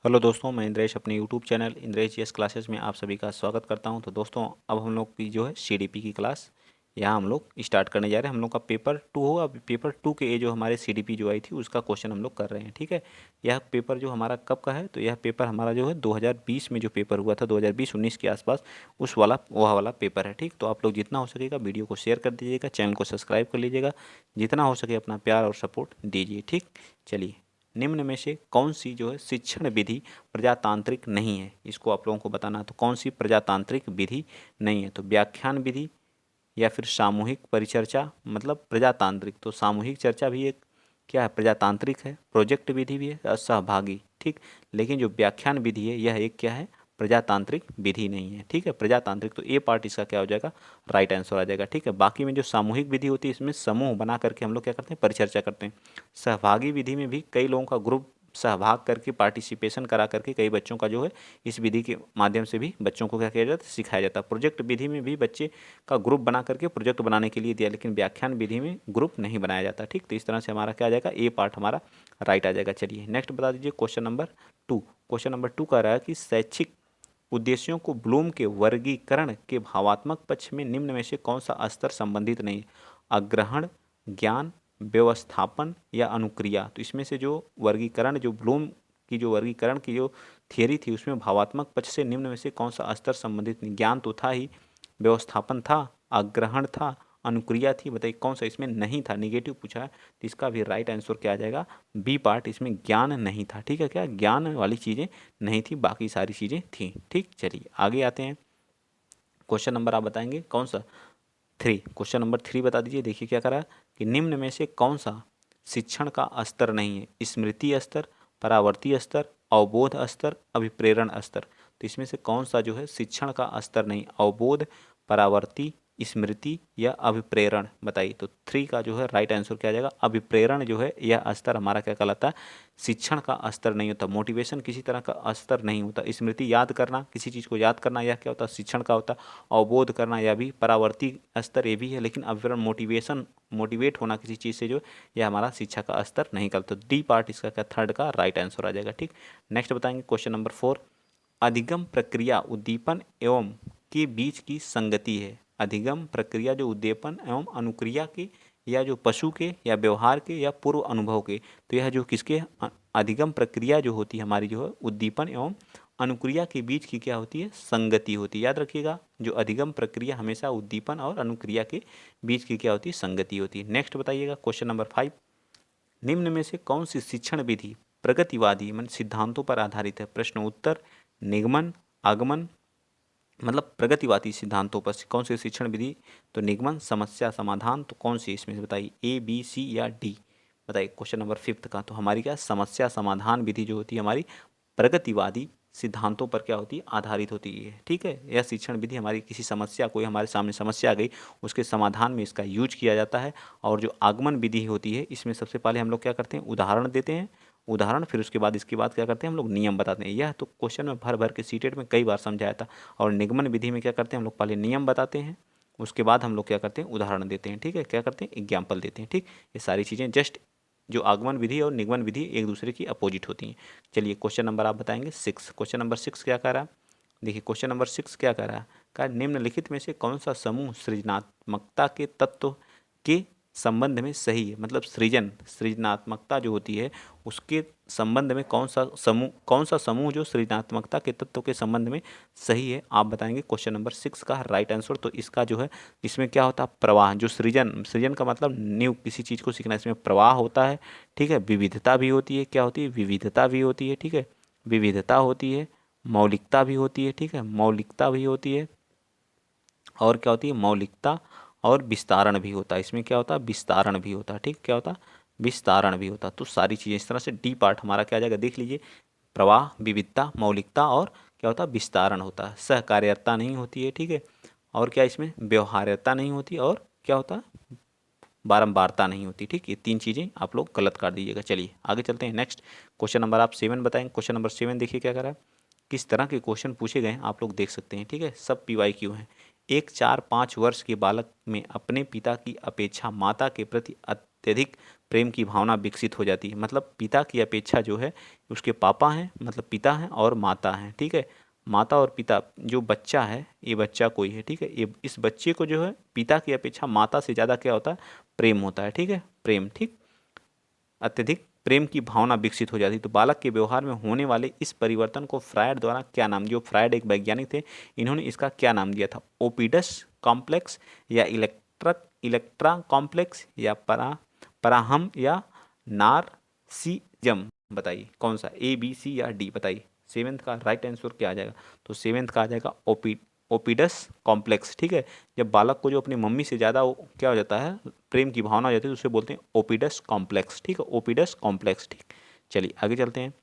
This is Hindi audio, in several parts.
हेलो दोस्तों, मैं इंद्रेश अपने YouTube channel Indresh GS classes में आप सभी का स्वागत करता हूं। तो दोस्तों, अब हम लोग की जो है सीडीपी की क्लास यहाँ हम लोग स्टार्ट करने जा रहे हैं। हम लोग का पेपर 2 होगा। अभी पेपर 2 के ये जो हमारे सीडीपी जो आई थी उसका क्वेश्चन हम लोग कर रहे हैं। ठीक है, यह पेपर जो हमारा कब का है, तो यह पेपर हमारा जो है 2020 में जो पेपर हुआ था 2020-19 के आसपास, उस वाला वह वाला पेपर है। ठीक, तो आप लोग जितना हो सकेगा वीडियो को शेयर कर दीजिएगा, चैनल को सब्सक्राइब कर लीजिएगा, जितना हो सके अपना प्यार और सपोर्ट दीजिए। ठीक, चलिए, निम्न में से कौन सी जो है शिक्षण विधि प्रजातांत्रिक नहीं है, इसको आप लोगों को बताना है। तो कौन सी प्रजातांत्रिक विधि नहीं है, तो व्याख्यान विधि या फिर सामूहिक परिचर्चा, मतलब प्रजातांत्रिक तो सामूहिक चर्चा भी एक क्या है, प्रजातांत्रिक है। प्रोजेक्ट विधि भी है और सहभागी। ठीक, लेकिन जो व्याख्यान विधि है यह एक क्या है, प्रजातांत्रिक विधि नहीं है। ठीक है, प्रजातांत्रिक, तो ए पार्ट इसका क्या हो जाएगा, राइट आंसर आ जाएगा। ठीक है, बाकी में जो सामूहिक विधि होती है इसमें समूह बना करके हम लोग क्या करते हैं, परिचर्चा करते हैं। सहभागी विधि में भी कई लोगों का ग्रुप सहभाग करके, पार्टिसिपेशन करा करके कई बच्चों का जो है इस विधि के माध्यम से भी बच्चों को क्या किया जाता है, सिखाया जाता है। प्रोजेक्ट विधि में भी बच्चे का ग्रुप बना करके प्रोजेक्ट बनाने के लिए दिया, लेकिन व्याख्यान विधि में ग्रुप नहीं बनाया जाता। ठीक, तो इस तरह से हमारा क्या आ जाएगा, ए पार्ट हमारा राइट आ जाएगा। चलिए नेक्स्ट बता दीजिए, क्वेश्चन नंबर 2। क्वेश्चन नंबर 2 कह रहा है कि शैक्षिक उद्देश्यों को ब्लूम के वर्गीकरण के भावात्मक पक्ष में निम्न में से कौन सा स्तर संबंधित नहीं है, अग्रहण, ज्ञान, व्यवस्थापन या अनुक्रिया। तो इसमें से जो वर्गीकरण, जो ब्लूम की जो वर्गीकरण की जो थियरी थी उसमें भावात्मक पक्ष से निम्न में से कौन सा स्तर संबंधित नहीं, ज्ञान तो था ही, व्यवस्थापन था, अग्रहण था, अनुक्रिया थी। बताइए कौन सा इसमें नहीं था, निगेटिव पूछा है, तो इसका भी राइट आंसर क्या आ जाएगा, बी पार्ट, इसमें ज्ञान नहीं था। ठीक है, क्या ज्ञान वाली चीज़ें नहीं थी, बाकी सारी चीज़ें थी। ठीक, चलिए आगे आते हैं। क्वेश्चन नंबर आप बताएंगे कौन सा, 3। क्वेश्चन नंबर 3 बता दीजिए। देखिए क्या करा कि निम्न में से कौन सा शिक्षण का स्तर नहीं है, स्मृति स्तर, परावर्ती स्तर, अवबोध स्तर, अभिप्रेरण स्तर। तो इसमें से कौन सा जो है शिक्षण का स्तर नहीं, अवबोध, परावर्ती, स्मृति या अभिप्रेरण। बताइए, तो 3 का जो है राइट आंसर क्या आ जाएगा, अभिप्रेरण जो है यह स्तर हमारा क्या कहलाता है, शिक्षण का स्तर नहीं होता। मोटिवेशन किसी तरह का स्तर नहीं होता। स्मृति याद करना, किसी चीज़ को याद करना, यह क्या होता है, शिक्षण का होता है। अवबोध करना यह भी परावर्ती स्तर ये भी है, लेकिन अभिप्रेरण मोटिवेशन, मोटिवेट होना किसी चीज़ से, जो यह हमारा शिक्षा का स्तर नहीं करता। तो डी पार्ट इसका क्या, थर्ड का राइट आंसर आ जाएगा। ठीक, नेक्स्ट बताएंगे क्वेश्चन नंबर 4। अधिगम प्रक्रिया उद्दीपन एवं के बीच की संगति है। अधिगम प्रक्रिया जो उद्दीपन एवं अनुक्रिया के, या जो पशु के, या व्यवहार के, या पूर्व अनुभव के, तो यह जो किसके, अधिगम प्रक्रिया जो होती है हमारी, जो है उद्दीपन एवं अनुक्रिया के बीच की क्या होती है, संगति होती है। याद रखिएगा, जो अधिगम प्रक्रिया हमेशा उद्दीपन और अनुक्रिया के बीच की क्या होती है, संगति होती है। नेक्स्ट बताइएगा क्वेश्चन नंबर 5। निम्न में से कौन सी शिक्षण विधि प्रगतिवादी मन सिद्धांतों पर आधारित है, प्रश्न उत्तर, निगमन, आगमन, मतलब प्रगतिवादी सिद्धांतों पर कौन सी शिक्षण विधि, तो निगमन, समस्या समाधान। तो कौन सी इसमें से बताइए, ए, बी, सी या डी। बताइए क्वेश्चन नंबर 5 का, तो हमारी क्या, समस्या समाधान विधि जो होती है हमारी प्रगतिवादी सिद्धांतों पर क्या होती है, आधारित होती है। ठीक है, यह शिक्षण विधि हमारी किसी समस्या, कोई हमारे सामने समस्या आ गई, उसके समाधान में इसका यूज किया जाता है। और जो आगमन विधि होती है इसमें सबसे पहले हम लोग क्या करते हैं, उदाहरण देते हैं, उदाहरण, फिर उसके बाद इसके बाद क्या करते हैं, हम लोग नियम बताते हैं। यह तो क्वेश्चन में भर भर के सीटेट में कई बार समझाया था। और निगमन विधि में क्या करते हैं, हम लोग पहले नियम बताते हैं, उसके बाद हम लोग क्या करते हैं, उदाहरण देते हैं। ठीक है, क्या करते हैं, एग्जाम्पल देते हैं। ठीक, ये सारी चीज़ें जस्ट, जो आगमन विधि और निगमन विधि एक दूसरे की अपोजिट होती हैं। चलिए क्वेश्चन नंबर आप बताएंगे 6। क्वेश्चन नंबर 6 क्या कह रहा है, देखिए क्वेश्चन नंबर 6 क्या कह रहा है, कहा निम्नलिखित में से कौन सा समूह सृजनात्मकता के तत्व के संबंध में सही है। मतलब सृजनात्मकता जो होती है उसके संबंध में कौन सा समूह जो सृजनात्मकता के तत्व के संबंध में सही है, आप बताएंगे क्वेश्चन नंबर 6 का राइट आंसर। तो इसका जो है, इसमें क्या होता है, प्रवाह, जो सृजन, सृजन का मतलब न्यू किसी चीज़ को सीखना, इसमें प्रवाह होता है। ठीक है, विविधता भी होती है, क्या होती है, विविधता भी होती है। ठीक है, विविधता होती है, मौलिकता भी होती है। ठीक है, मौलिकता भी होती है, और क्या होती है, मौलिकता, और विस्तारण भी होता है। इसमें क्या होता है, विस्तारण भी होता है। ठीक, क्या होता है, विस्तारण भी होता है। तो सारी चीज़ें इस तरह से डी पार्ट हमारा क्या आ जाएगा, देख लीजिए, प्रवाह, विविधता, मौलिकता, और क्या होता है, विस्तारण होता है। सहकार्यता नहीं होती है। ठीक है, और क्या इसमें व्यवहार्यता नहीं होती, और क्या होता है, बारंबारता नहीं होती। ठीक, ये 3 चीज़ें आप लोग गलत कर दीजिएगा। चलिए आगे चलते हैं। नेक्स्ट क्वेश्चन नंबर आप 7 बताएंगे। क्वेश्चन नंबर 7 देखिए क्या करा है, किस तरह के क्वेश्चन पूछे गए हैं आप लोग देख सकते हैं। ठीक है, सब PYQ हैं। एक 4-5 वर्ष के बालक में अपने पिता की अपेक्षा माता के प्रति अत्यधिक प्रेम की भावना विकसित हो जाती है। मतलब पिता की अपेक्षा जो है उसके पापा हैं, मतलब पिता हैं और माता हैं, ठीक है। माता और पिता, जो बच्चा है ये बच्चा कोई है, ठीक है, ये इस बच्चे को जो है पिता की अपेक्षा माता से ज़्यादा क्या होता है, प्रेम होता है, ठीक है, प्रेम, ठीक, अत्यधिक प्रेम की भावना विकसित हो जाती है। तो बालक के व्यवहार में होने वाले इस परिवर्तन को फ्रायड द्वारा क्या नाम, जो फ्रायड एक वैज्ञानिक थे, इन्होंने इसका क्या नाम दिया था, ओपीडस कॉम्प्लेक्स या इलेक्ट्रा कॉम्प्लेक्स या पराहम या नार्सिजम। बताइए कौन सा, ए बी सी या डी, बताइए। सेवेंथ का राइट आंसर क्या आ जाएगा, तो सेवेंथ का आ जाएगा ओपीडस कॉम्प्लेक्स, ठीक है। जब बालक को जो अपनी मम्मी से ज़्यादा क्या हो जाता है, प्रेम की भावना हो जाती है, तो उसे बोलते हैं ओपीडस कॉम्प्लेक्स, ठीक है, ओपीडस कॉम्प्लेक्स, ठीक। चलिए आगे चलते हैं।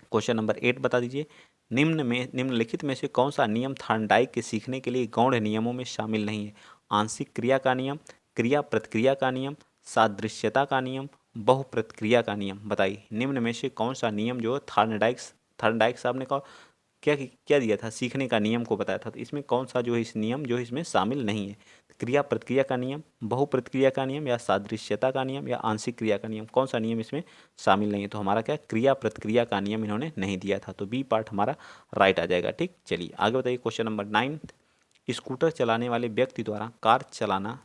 क्वेश्चन नंबर 8 बता दीजिए, निम्नलिखित में से कौन सा नियम थॉर्नडाइक के सीखने के लिए गौण नियमों में शामिल नहीं है। आंशिक क्रिया का नियम, क्रिया प्रतिक्रिया का नियम, सादृश्यता का नियम, बहुप्रतिक्रिया का नियम। बताइए निम्न में से कौन सा नियम जो थॉर्नडाइक साहब ने कहा क्या क्या दिया था, सीखने का नियम को बताया था, तो इसमें कौन सा जो है इस नियम जो है इसमें शामिल नहीं है। क्रिया प्रतिक्रिया का नियम, बहुप्रतिक्रिया का नियम या सादृश्यता का नियम या आंशिक क्रिया का नियम, कौन सा नियम इसमें शामिल नहीं है। तो हमारा क्या, क्रिया प्रतिक्रिया का नियम इन्होंने नहीं दिया था, तो बी पार्ट हमारा राइट आ जाएगा, ठीक। चलिए आगे बताइए क्वेश्चन नंबर 9, स्कूटर चलाने वाले व्यक्ति द्वारा कार चलाना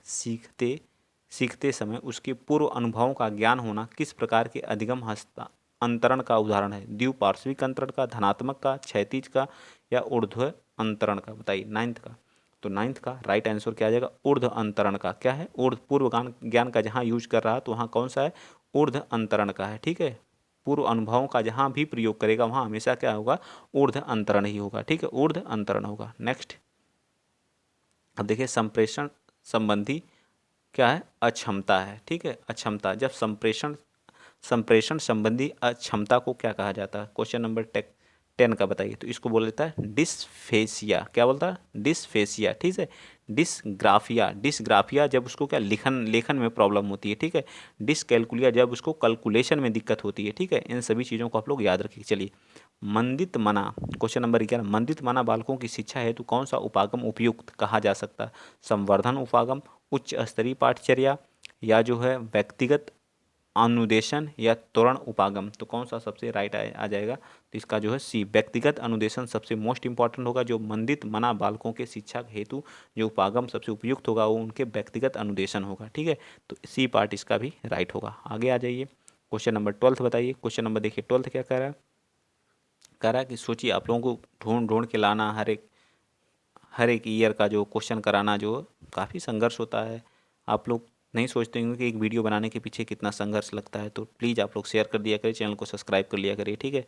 सीखते समय उसके पूर्व अनुभवों का ज्ञान होना किस प्रकार के अधिगम अंतरण का उदाहरण है। द्विपार्श्विक अंतरण का, धनात्मक का, क्षैतिज का या ऊर्ध्व अंतरण का। बताइए नाइन्थ का, तो नाइन्थ का राइट आंसर क्या आ जाएगा, ऊर्ध्व अंतरण का। क्या है, ऊर्ध्व पूर्व ज्ञान का जहाँ यूज कर रहा है तो वहाँ कौन सा है, ऊर्ध्व अंतरण का है, ठीक है। पूर्व अनुभवों का जहाँ भी प्रयोग करेगा वहाँ हमेशा क्या होगा, ऊर्ध्व अंतरण ही होगा, ठीक है, ऊर्ध्व अंतरण होगा। नेक्स्ट अब देखिए, संप्रेषण संबंधी क्या है, अक्षमता है, ठीक है, अक्षमता। जब संप्रेषण संबंधी अक्षमता को क्या कहा जाता है। क्वेश्चन नंबर 10 का बताइए, तो इसको बोल देता है डिस्फेसिया। क्या बोलता है, डिस्फेसिया, ठीक है। डिस्ग्राफिया जब उसको क्या लेखन में प्रॉब्लम होती है, ठीक है। डिसकैलकुलिया जब उसको कैलकुलेशन में दिक्कत होती है, ठीक है। इन सभी चीज़ों को आप लोग याद रखिए। चलिए मंदित मना, क्वेश्चन नंबर 11, मंदित मना बालकों की शिक्षा हेतु कौन सा उपागम उपयुक्त कहा जा सकता है। संवर्धन उपागम, उच्च स्तरीय पाठचर्या या जो है व्यक्तिगत अनुदेशन या त्वरण उपागम। तो कौन सा सबसे राइट आ जाएगा, तो इसका जो है सी, व्यक्तिगत अनुदेशन सबसे मोस्ट इंपॉर्टेंट होगा। जो मंदित मना बालकों के शिक्षा हेतु जो उपागम सबसे उपयुक्त होगा वो उनके व्यक्तिगत अनुदेशन होगा, ठीक है। तो सी पार्ट इसका भी राइट होगा। आगे आ जाइए, क्वेश्चन नंबर 12 बताइए। क्वेश्चन नंबर देखिए 12 क्या कह रहा है, कह रहा है कि सोचिए आप लोगों को ढूंढ ढूंढ के लाना, हर एक ईयर का जो क्वेश्चन कराना जो काफ़ी संघर्ष होता है। आप लोग नहीं सोचते होंगे कि एक वीडियो बनाने के पीछे कितना संघर्ष लगता है, तो प्लीज़ आप लोग शेयर कर दिया करिए, चैनल को सब्सक्राइब कर लिया करिए, ठीक है।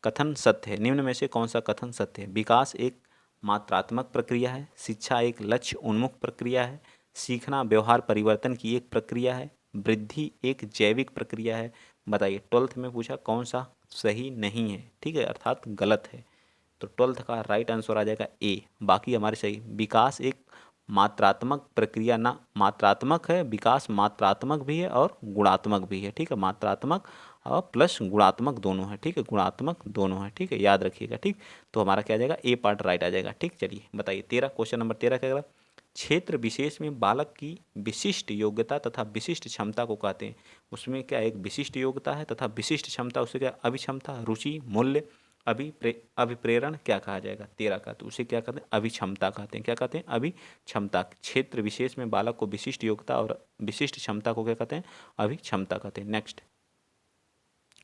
कथन सत्य है, निम्न में से कौन सा कथन सत्य है। विकास एक मात्रात्मक प्रक्रिया है, शिक्षा एक लक्ष्य उन्मुख प्रक्रिया है, सीखना व्यवहार परिवर्तन की एक प्रक्रिया है, वृद्धि एक जैविक प्रक्रिया है। बताइए 12th में पूछा कौन सा सही नहीं है, ठीक है, अर्थात गलत है। तो 12th का राइट आंसर आ जाएगा ए, बाकी हमारे सही। विकास एक मात्रात्मक प्रक्रिया, ना मात्रात्मक है, विकास मात्रात्मक भी है और गुणात्मक भी है, ठीक है, मात्रात्मक और प्लस गुणात्मक दोनों है, ठीक है, गुणात्मक दोनों है, ठीक है, याद रखिएगा, ठीक। तो हमारा क्या आ जाएगा, ए पार्ट राइट आ जाएगा, ठीक। चलिए बताइए 13, क्वेश्चन नंबर 13 क्या कह रहा है? क्षेत्र विशेष में बालक की विशिष्ट योग्यता तथा विशिष्ट क्षमता को कहते हैं। उसमें क्या एक विशिष्ट योग्यता है तथा विशिष्ट क्षमता, उससे क्या अभिक्षमता, रुचि, मूल्य, अभिप्रेरण क्या कहा जाएगा 13 का, तो उसे क्या कहते हैं, अभिक्षमता कहते हैं। क्या कहते हैं, अभिक्षमता। क्षेत्र विशेष में बालक को विशिष्ट योग्यता और विशिष्ट क्षमता को क्या कहते हैं, अभिक्षमता कहते हैं। नेक्स्ट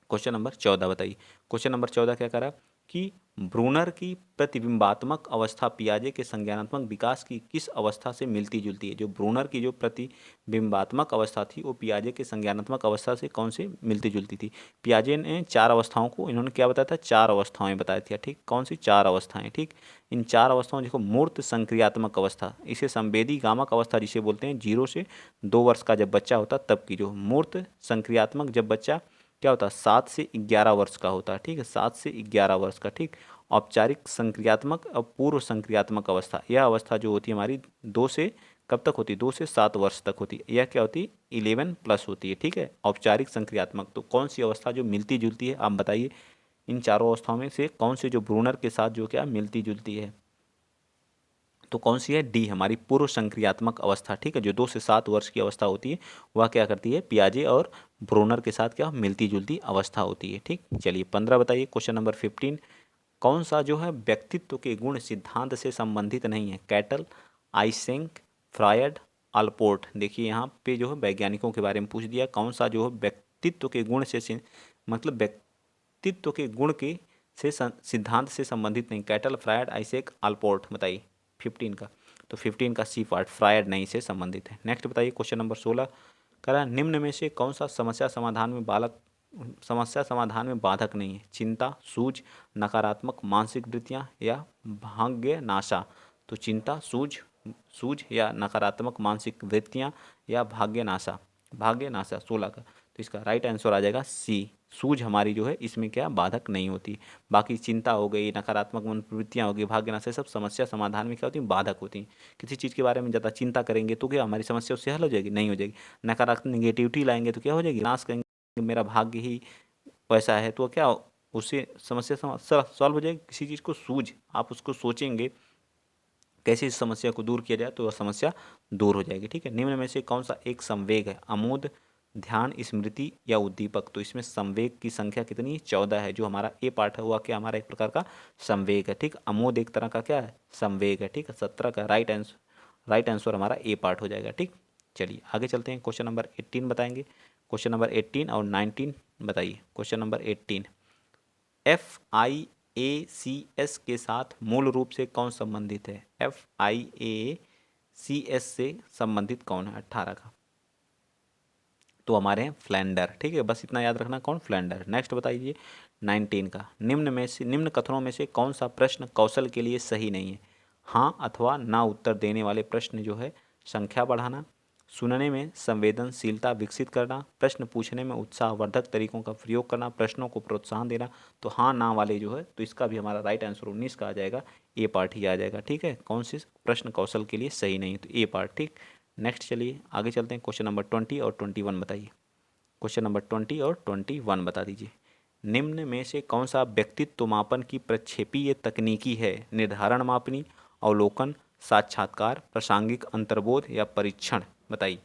क्वेश्चन नंबर 14 बताइए। क्वेश्चन नंबर 14 क्या कह रहा है कि ब्रूनर की प्रतिबिंबात्मक अवस्था पियाजे के संज्ञानात्मक विकास की किस अवस्था से मिलती जुलती है। जो ब्रूनर की जो प्रतिबिंबात्मक अवस्था थी वो पियाजे के संज्ञानात्मक अवस्था से कौन से मिलती जुलती थी। पियाजे ने 4 अवस्थाओं को इन्होंने क्या बताया था, 4 अवस्थाएं बताई थी, ठीक। कौन सी 4 अवस्थाएं, ठीक। इन 4 अवस्थाओं देखो, मूर्त संक्रियात्मक अवस्था, इसे संवेदी गामक अवस्था जिसे बोलते हैं, 0 से 2 वर्ष का जब बच्चा होता तब की जो मूर्त संक्रियात्मक, जब बच्चा क्या होता है 7 से 11 वर्ष का होता है, ठीक है, 7 से 11 वर्ष का, ठीक। औपचारिक संक्रियात्मक और पूर्व संक्रियात्मक अवस्था, यह अवस्था जो होती है हमारी 2 से कब तक होती है, 2 से 7 वर्ष तक होती है। यह क्या होती है 11+ होती है, ठीक है, औपचारिक संक्रियात्मक। तो कौन सी अवस्था जो मिलती जुलती है, आप बताइए इन चारों अवस्थाओं में से कौन से जो ब्रूनर के साथ जो क्या मिलती जुलती है। तो कौन सी है? डी हमारी पूर्व संक्रियात्मक अवस्था। ठीक है, जो 2 से 7 वर्ष की अवस्था होती है वह क्या करती है? पियाजे और ब्रोनर के साथ क्या मिलती जुलती अवस्था होती है। ठीक, चलिए 15 बताइए। क्वेश्चन नंबर 15, कौन सा जो है व्यक्तित्व के गुण सिद्धांत से संबंधित नहीं है? Cattell, Eysenck, Freud, Allport. देखिए यहाँ पे जो है वैज्ञानिकों के बारे में पूछ दिया। कौन सा जो है व्यक्तित्व के गुण से मतलब व्यक्तित्व के गुण के से सिद्धांत से संबंधित नहीं? कैटल, फ्रायड, आइसेक, अल्पोर्ट बताइए 15 का। तो 15 का सी पार्ट फ्रायड नहीं से संबंधित है। नेक्स्ट बताइए क्वेश्चन नंबर 16, करा निम्न में से कौन सा समस्या समाधान में बाधक नहीं है? चिंता, सूझ, नकारात्मक मानसिक वृत्तियाँ या भाग्य नाशा। तो चिंता, सूझ या नकारात्मक मानसिक वृत्तियाँ या भाग्य नाशा 16 का। तो इसका राइट आंसर आ जाएगा सी, सूझ हमारी जो है इसमें क्या बाधक नहीं होती। बाकी चिंता हो गई, नकारात्मक मनोवृत्तियाँ हो गई, भाग्य नाशा, सब समस्या समाधान में क्या होती है? बाधक होती हैं। किसी चीज़ के बारे में ज़्यादा चिंता करेंगे तो क्या हमारी समस्या उससे हल हो जाएगी? नहीं हो जाएगी। नकारात्मक नेगेटिविटी लाएंगे तो क्या हो जाएगी? नाश करेंगे, मेरा भाग्य ही वैसा है तो क्या उससे समस्या सॉल्व हो जाएगी। किसी चीज़ को सूझ, आप उसको सोचेंगे कैसे इस समस्या को दूर किया जाए तो वह समस्या दूर हो जाएगी। ठीक है, निम्न में से कौन सा एक संवेग है? आमोद, ध्यान, स्मृति या उद्दीपक। तो इसमें संवेग की संख्या कितनी है? 14 है। जो हमारा ए पार्ट है हुआ क्या हमारा एक प्रकार का संवेग है। ठीक, आमोद एक तरह का क्या है? संवेग है। ठीक है, 17 का राइट आंसर हमारा ए पार्ट हो जाएगा। ठीक, चलिए आगे चलते हैं। क्वेश्चन नंबर 18 बताएंगे। क्वेश्चन नंबर 18 और 19 बताइए। क्वेश्चन नंबर 18, FIACS के साथ मूल रूप से कौन संबंधित है? FIACS से संबंधित कौन है? 18 का तो हमारे हैं फ्लैंडर। ठीक है, बस इतना याद रखना, कौन? फ्लैंडर। नेक्स्ट बताइए 19 का, निम्न कथनों में से कौन सा प्रश्न कौशल के लिए सही नहीं है? हाँ अथवा ना उत्तर देने वाले प्रश्न जो है संख्या बढ़ाना, सुनने में संवेदनशीलता विकसित करना, प्रश्न पूछने में उत्साहवर्धक तरीकों का प्रयोग करना, प्रश्नों को प्रोत्साहन देना। तो हाँ ना वाले जो है तो इसका भी हमारा राइट आंसर 19 का आ जाएगा, ए पार्ट ही आ जाएगा। ठीक है, कौन सी प्रश्न कौशल के लिए सही नहीं है? तो ए पार्ट। ठीक, नेक्स्ट चलिए आगे चलते हैं। क्वेश्चन नंबर 20 और 21 बताइए। क्वेश्चन नंबर 20 और 21 बता दीजिए। निम्न में से कौन सा व्यक्तित्व मापन की प्रक्षेपीय तकनीकी है? निर्धारण मापनी, अवलोकन, साक्षात्कार, प्रासंगिक अंतर्बोध या परीक्षण बताइए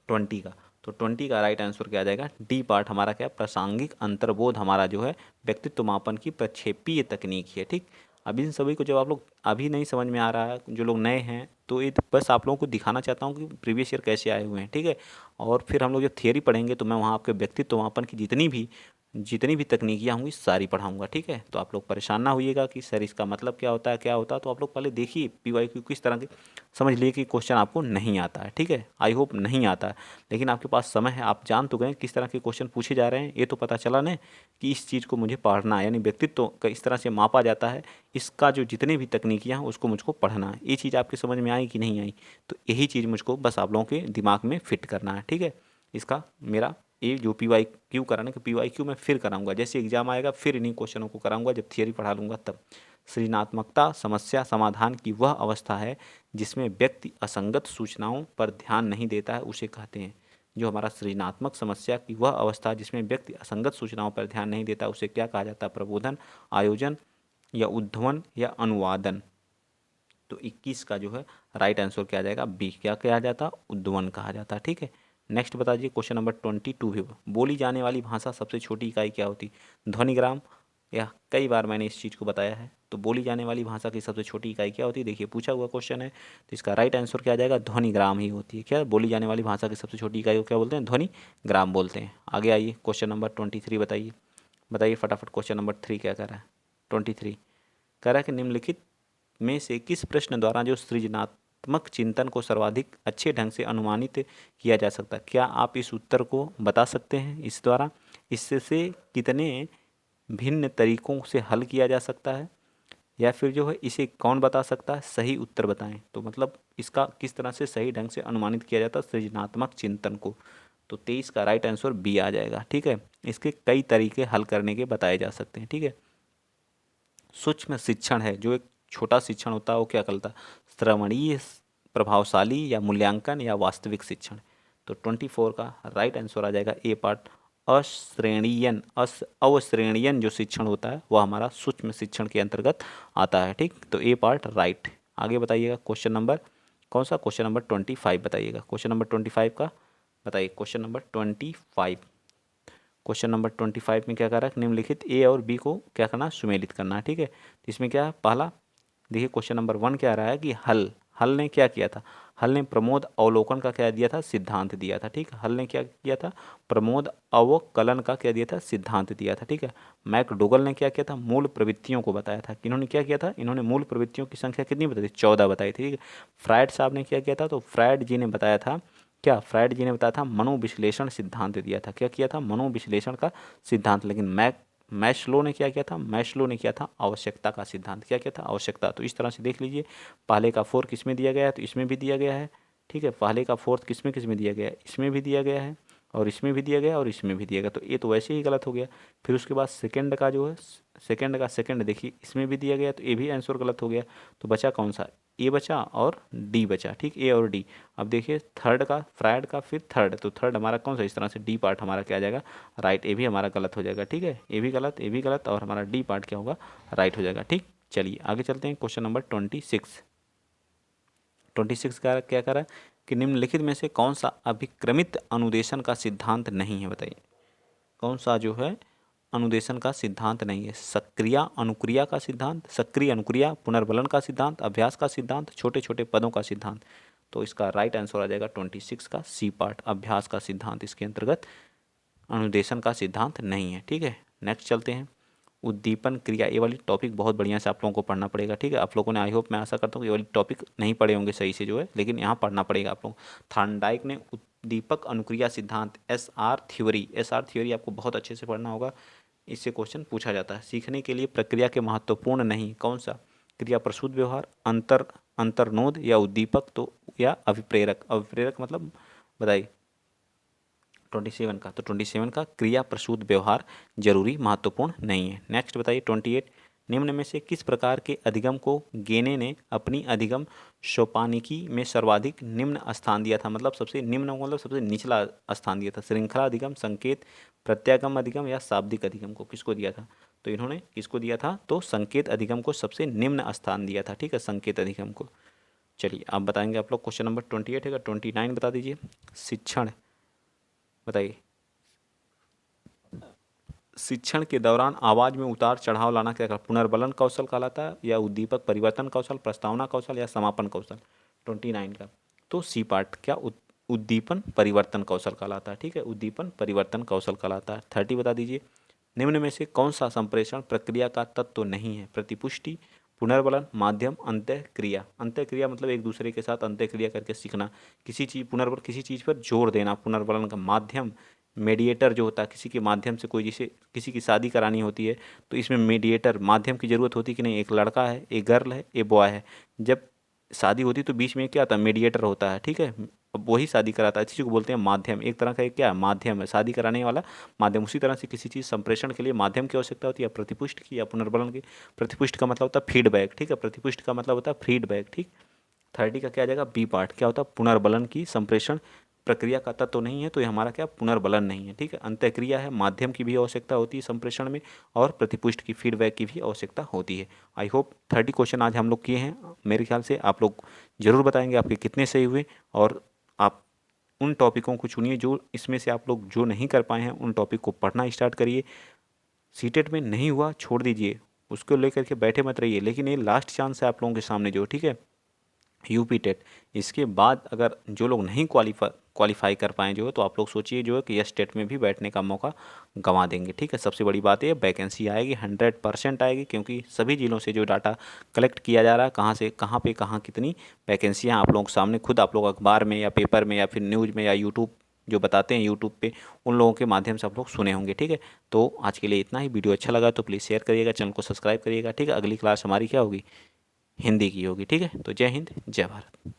20 का। तो 20 का राइट आंसर क्या आ जाएगा? डी पार्ट हमारा क्या? प्रासंगिक अंतर्बोध हमारा जो है व्यक्तित्व मापन की प्रक्षेपीय तकनीक है। ठीक, अब इन सभी को जब आप लोग अभी नहीं समझ में आ रहा है, जो लोग नए हैं, तो ये बस आप लोगों को दिखाना चाहता हूँ कि प्रीवियस ईयर कैसे आए हुए हैं। ठीक है, और फिर हम लोग जब थियरी पढ़ेंगे तो मैं वहाँ आपके व्यक्तित्व मापन की जितनी भी तकनीकियाँ होंगी सारी पढ़ाऊंगा। ठीक है, तो आप लोग परेशान ना होइएगा कि सर इसका मतलब क्या होता है क्या होता है। तो आप लोग पहले देखिए PYQ किस तरह के, समझ लिए कि क्वेश्चन आपको नहीं आता है। ठीक है, आई होप नहीं आता है, लेकिन आपके पास समय है, आप जान तो गए किस तरह के क्वेश्चन पूछे जा रहे हैं। ये तो पता चला ना कि इस चीज़ को मुझे पढ़ना है, यानी व्यक्तित्व का इस तरह से मापा जाता है, इसका जो जितने भी तकनीकियाँ हैं उसको मुझको पढ़ना है। ये चीज़ आपकी समझ में आई कि नहीं आई? तो यही चीज़ मुझको बस आप लोगों के दिमाग में फिट करना है। ठीक है, इसका मेरा ये जो PYQ कराना कि PYQ मैं फिर कराऊंगा, जैसे एग्जाम आएगा फिर इन्हीं क्वेश्चनों को कराऊंगा, जब थियरी पढ़ा लूँगा तब। सृजनात्मकता समस्या समाधान की वह अवस्था है जिसमें व्यक्ति असंगत सूचनाओं पर ध्यान नहीं देता है, उसे कहते हैं। जो हमारा सृजनात्मक समस्या की वह अवस्था जिसमें व्यक्ति असंगत सूचनाओं पर ध्यान नहीं देता, उसे क्या कहा जाता है? प्रबोधन, आयोजन या उद्धवन या अनुवादन। तो 21 का जो है राइट आंसर क्या आ जाएगा? बी, क्या कहा जाता? उद्धवन कहा जाता है। ठीक है, नेक्स्ट बता दीजिए क्वेश्चन नंबर 22 भी। बोली जाने वाली भाषा सबसे छोटी इकाई क्या होती? ध्वनिग्राम, या कई बार मैंने इस चीज़ को बताया है। तो बोली जाने वाली भाषा की सबसे छोटी इकाई क्या होती है? देखिए पूछा हुआ क्वेश्चन है, तो इसका राइट आंसर क्या आ जाएगा? ध्वनिग्राम ही होती है। क्या बोली जाने वाली भाषा की सबसे छोटी इकाई को क्या बोलते हैं? ध्वनिग्राम बोलते हैं। आगे आइए क्वेश्चन नंबर 23 बताइए। बताइए फटाफट क्वेश्चन नंबर 3 क्या कर रहा है? 23 कह रहा है कि निम्नलिखित में से किस प्रश्न द्वारा जो सृजनात्मक चिंतन को सर्वाधिक अच्छे ढंग से अनुमानित किया जा सकता है? क्या आप इस उत्तर को बता सकते हैं? इस द्वारा इससे कितने भिन्न तरीकों से हल किया जा सकता है, या फिर जो है इसे कौन बता सकता है? सही उत्तर बताएं। तो मतलब इसका किस तरह से सही ढंग से अनुमानित किया जाता है सृजनात्मक चिंतन को? तो 23 का राइट आंसर बी आ जाएगा। ठीक है, इसके कई तरीके हल करने के बताए जा सकते हैं। ठीक है, सूक्ष्म शिक्षण है, जो एक छोटा शिक्षण होता है वो क्या कहलाता है? श्रवणीय, प्रभावशाली या मूल्यांकन या वास्तविक शिक्षण। तो 24 का राइट आंसर आ जाएगा ए पार्ट, अवश्रेणीयन जो शिक्षण होता है वह हमारा सूक्ष्म शिक्षण के अंतर्गत आता है। ठीक, तो ए पार्ट राइट आगे बताइएगा क्वेश्चन नंबर कौन सा, क्वेश्चन नंबर 25 बताइएगा। क्वेश्चन नंबर 25 का बताइए। क्वेश्चन नंबर 25, क्वेश्चन नंबर 25 में क्या करा है, निम्नलिखित ए और बी को क्या करना, सुमेलित करना है। ठीक है, तो इसमें क्या है, पहला देखिए क्वेश्चन नंबर 1 क्या रहा है कि हल ने क्या किया था, हल ने प्रमोद अवलोकन का क्या दिया था, सिद्धांत दिया था। ठीक है, हल ने क्या किया था, प्रमोद अवकलन का क्या दिया था, सिद्धांत दिया था। ठीक है, मैकडोगल ने क्या किया था, मूल प्रवृत्तियों को बताया था। इन्होंने क्या किया था, इन्होंने मूल प्रवृत्तियों की संख्या कितनी बताई थी, 14 बताई थी। ठीक है, फ्रायड साहब ने क्या किया था, तो फ्रायड जी ने बताया था क्या, फ्रायड जी ने बताया था मनोविश्लेषण सिद्धांत दिया था। क्या किया था, मनोविश्लेषण का सिद्धांत। लेकिन मैस्लो ने क्या किया था, मैस्लो ने किया था आवश्यकता का सिद्धांत। क्या किया था, आवश्यकता। तो इस तरह से देख लीजिए, पहले का 4 किस में दिया गया है, तो इसमें भी दिया गया है। ठीक है, पहले का 4 किस में दिया गया है, इसमें भी दिया गया है, और इसमें भी दिया गया और इसमें भी दिया गया। तो ये तो वैसे ही गलत हो गया। फिर उसके बाद सेकंड का जो है, सेकंड का सेकंड देखिए, इसमें भी दिया गया, तो ये भी आंसर गलत हो गया। तो बचा कौन सा, ए बचा और डी बचा। ठीक, ए और डी। अब देखिए थर्ड का, फ्रायड का फिर थर्ड, तो थर्ड हमारा कौन सा, इस तरह से डी पार्ट हमारा क्या आ जाएगा, राइट। ए भी हमारा गलत हो जाएगा। ठीक है, ए भी गलत, ए भी गलत, और हमारा डी पार्ट क्या होगा, राइट हो जाएगा। ठीक, चलिए आगे चलते हैं। क्वेश्चन नंबर 26 का क्या करा कि निम्नलिखित में से कौन सा अभिक्रमित अनुदेशन का सिद्धांत नहीं है, बताइए कौन सा जो है अनुदेशन का सिद्धांत नहीं है। सक्रिय अनुक्रिया का सिद्धांत, सक्रिय अनुक्रिया, पुनर्बलन का सिद्धांत, अभ्यास का सिद्धांत, छोटे छोटे पदों का सिद्धांत। तो इसका राइट आंसर आ जाएगा 26 का सी पार्ट, अभ्यास का सिद्धांत। इसके अंतर्गत अनुदेशन का सिद्धांत नहीं है। ठीक है, नेक्स्ट चलते हैं। उद्दीपन क्रिया, ये वाली टॉपिक बहुत बढ़िया से आप लोगों को पढ़ना पड़ेगा। ठीक है, आप लोगों ने, आई होप, मैं आशा करता हूँ कि ये वाली टॉपिक नहीं पढ़े होंगे सही से जो है, लेकिन यहाँ पढ़ना पड़ेगा आप लोग। थॉर्नडाइक ने उद्दीपक अनुक्रिया सिद्धांत, एसआर थ्योरी आपको बहुत अच्छे से पढ़ना होगा। इससे क्वेश्चन पूछा जाता है। सीखने के लिए प्रक्रिया के महत्वपूर्ण नहीं कौन सा, क्रिया प्रसूत व्यवहार, अंतर्नोद या उद्दीपक, तो या अभिप्रेरक मतलब बताइए 27 का, तो 27 का क्रिया प्रसूत व्यवहार जरूरी महत्वपूर्ण नहीं है। नेक्स्ट बताइए 28, निम्न में से किस प्रकार के अधिगम को गेने ने अपनी अधिगम सोपानिकी में सर्वाधिक निम्न स्थान दिया था, मतलब सबसे निम्न मतलब सबसे निचला स्थान दिया था। श्रृंखला अधिगम, संकेत प्रत्यागम अधिगम या शाब्दिक अधिगम को किसको दिया था, तो इन्होंने किसको दिया था, तो संकेत अधिगम को सबसे निम्न स्थान दिया था। ठीक है, संकेत अधिगम को। चलिए आप बताएंगे आप लोग, क्वेश्चन नंबर 28 है, 29 बता दीजिए। शिक्षण बताइए, शिक्षण के दौरान आवाज़ में उतार चढ़ाव लाना क्या कहलाता है, पुनर्बलन कौशल कहलाता है, या उद्दीपक परिवर्तन कौशल, प्रस्तावना कौशल, या समापन कौशल। 29 का तो सी पार्ट क्या, उद्दीपन परिवर्तन कौशल कहलाता है। ठीक है, उद्दीपन परिवर्तन कौशल कहलाता है। 30 बता दीजिए, निम्न में से कौन सा संप्रेषण प्रक्रिया का तत्व नहीं है, प्रतिपुष्टि, पुनर्बलन, माध्यम, अंतःक्रिया। अंतःक्रिया मतलब एक दूसरे के साथ अंतःक्रिया करके सीखना, किसी चीज़ पुनर्बल, किसी चीज़ पर जोर देना, पुनर्बलन का। माध्यम मीडिएटर जो होता है, किसी के माध्यम से कोई, जैसे किसी की शादी करानी होती है तो इसमें मीडिएटर माध्यम की ज़रूरत होती है कि नहीं, एक लड़का है, एक गर्ल है, एक बॉय है। जब शादी होती है तो बीच में क्या होता है, मीडिएटर होता है। ठीक है, अब वही शादी कराता है, इसी को बोलते हैं माध्यम। एक तरह का एक क्या है, माध्यम है, शादी कराने वाला माध्यम। उसी तरह से किसी चीज़ संप्रेषण के लिए माध्यम की आवश्यकता होती है, या प्रतिपुष्ट की या पुनर्बलन की। प्रतिपुष्ट का मतलब होता है फीडबैक। ठीक है, प्रतिपुष्ट का मतलब होता है फीडबैक। ठीक, 30 का क्या आ जाएगा, बी पार्ट, क्या होता है, पुनर्बलन की संप्रेषण प्रक्रिया का तत्व तो नहीं है, तो ये हमारा क्या, पुनर्बलन नहीं है। ठीक है, अंतःक्रिया है, माध्यम की भी आवश्यकता होती है संप्रेषण में, और प्रतिपुष्ट की फीडबैक की भी आवश्यकता होती है। आई होप 30 क्वेश्चन आज हम लोग किए हैं। मेरे ख्याल से आप लोग जरूर बताएंगे आपके कितने सही हुए, और आप उन टॉपिकों को चुनिए जो इसमें से आप लोग जो नहीं कर पाए हैं, उन टॉपिक को पढ़ना स्टार्ट करिए। सीटेट में नहीं हुआ छोड़ दीजिए, उसको लेकर के बैठे मत रहिए, लेकिन ये लास्ट चांस है आप लोगों के सामने जो, ठीक है, यूपी टेट। इसके बाद अगर जो लोग नहीं क्वालिफाई कर पाए जो है, तो आप लोग सोचिए जो है कि यस टेट में भी बैठने का मौका गंवा देंगे। ठीक है, सबसे बड़ी बात है वैकेंसी आएगी, 100% आएगी, क्योंकि सभी जिलों से जो डाटा कलेक्ट किया जा रहा है, कहाँ से कहाँ पे कहाँ कितनी वैकेंसियाँ आप लोगों के सामने खुद आप लोग अखबार में या पेपर में या फिर न्यूज़ में या यूट्यूब जो बताते हैं यूट्यूब पे, उन लोगों के माध्यम से आप लोग सुने होंगे। ठीक है, तो आज के लिए इतना ही। वीडियो अच्छा लगा तो प्लीज़ शेयर करिएगा, चैनल को सब्सक्राइब करिएगा। ठीक है, अगली क्लास हमारी क्या होगी, हिंदी की होगी। ठीक है, तो जय हिंद, जय भारत।